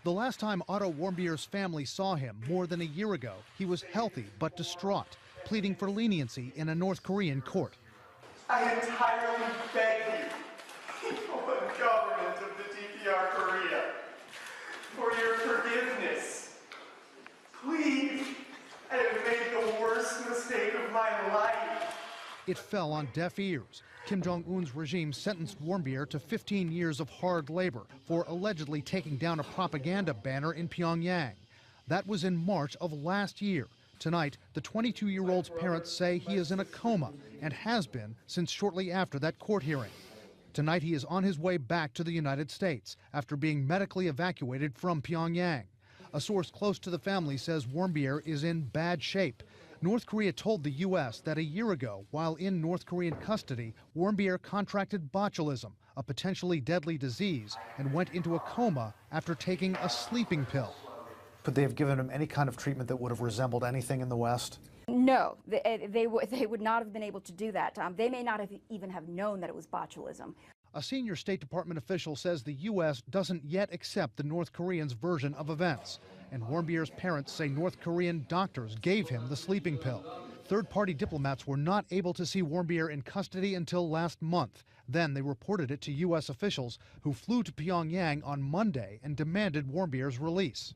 The last time Otto Warmbier's family saw him more than a year ago, he was healthy but distraught, pleading for leniency in a North Korean court. I entirely beg you, people and government of the DPR Korea, for your forgiveness. Please, I have made the worst mistake of my life. It fell on deaf ears. Kim Jong-un's regime sentenced Warmbier to 15 years of hard labor for allegedly taking down a propaganda banner in Pyongyang. That was in March of last year. Tonight, the 22-year-old's parents say he is in a coma and has been since shortly after that court hearing. Tonight, he is on his way back to the United States after being medically evacuated from Pyongyang. A source close to the family says Warmbier is in bad shape. North Korea told the U.S. that a year ago, while in North Korean custody, Warmbier contracted botulism, a potentially deadly disease, and went into a coma after taking a sleeping pill. Could they have given him any kind of treatment that would have resembled anything in the West? No, they would not have been able to do that. They may not have even have known that it was botulism. A senior State Department official says the U.S. doesn't yet accept the North Koreans' version of events. And Warmbier's parents say North Korean doctors gave him the sleeping pill. Third-party diplomats were not able to see Warmbier in custody until last month. Then they reported it to U.S. officials who flew to Pyongyang on Monday and demanded Warmbier's release.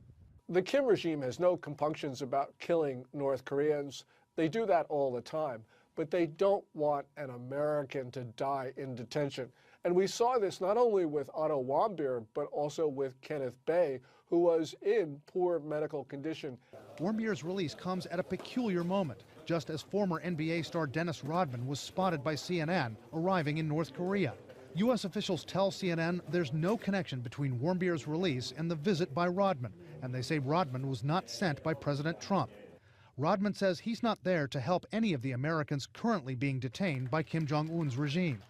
The Kim regime has no compunctions about killing North Koreans. They do that all the time. But they don't want an American to die in detention. And we saw this not only with Otto Warmbier, but also with Kenneth Bae, who was in poor medical condition. Warmbier's release comes at a peculiar moment, just as former NBA star Dennis Rodman was spotted by CNN arriving in North Korea. U.S. officials tell CNN there's no connection between Warmbier's release and the visit by Rodman, and they say Rodman was not sent by President Trump. Rodman says he's not there to help any of the Americans currently being detained by Kim Jong-un's regime.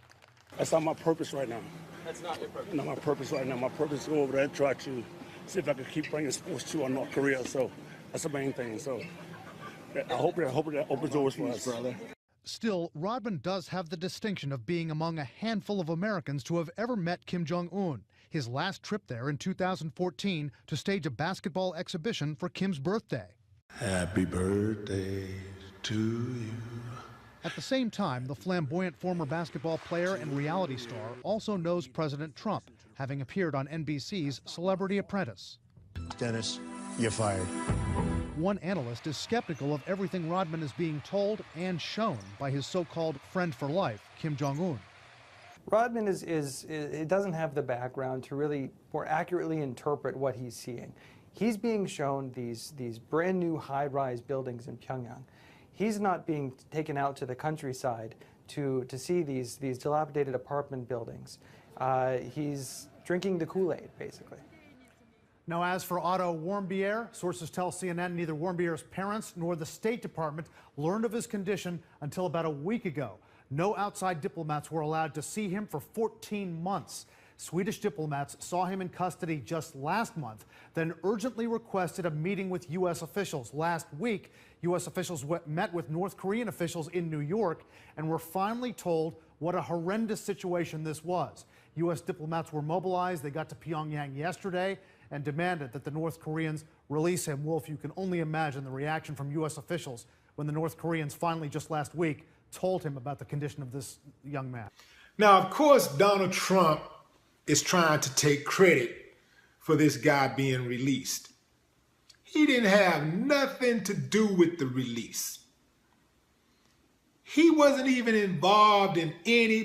That's not my purpose right now. That's not your purpose. Not my purpose right now. My purpose is to go over there and try to see if I can keep bringing sports to North Korea. So that's the main thing. So I hope that opens doors for us, brother. Still, Rodman does have the distinction of being among a handful of Americans to have ever met Kim Jong-un. His last trip there in 2014 to stage a basketball exhibition for Kim's birthday. Happy birthday to you. At the same time, the flamboyant former basketball player and reality star also knows President Trump, having appeared on NBC's Celebrity Apprentice. Dennis, you're fired. One analyst is skeptical of everything Rodman is being told and shown by his so-called friend for life, Kim Jong-un. Rodman it doesn't have the background to really more accurately interpret what he's seeing. He's being shown these brand new high-rise buildings in Pyongyang. He's not being taken out to the countryside to see these dilapidated apartment buildings. He's drinking the Kool-Aid, basically. Now, as for Otto Warmbier, sources tell CNN neither Warmbier's parents nor the State Department learned of his condition until about a week ago. No outside diplomats were allowed to see him for 14 months. Swedish diplomats saw him in custody just last month, then urgently requested a meeting with U.S. officials. Last week, U.S. officials met with North Korean officials in New York and were finally told what a horrendous situation this was. U.S. diplomats were mobilized. They got to Pyongyang yesterday and demanded that the North Koreans release him. Wolf, you can only imagine the reaction from U.S. officials when the North Koreans finally just last week told him about the condition of this young man. Now, of course, Donald Trump is trying to take credit for this guy being released. He didn't have nothing to do with the release. He wasn't even involved in any...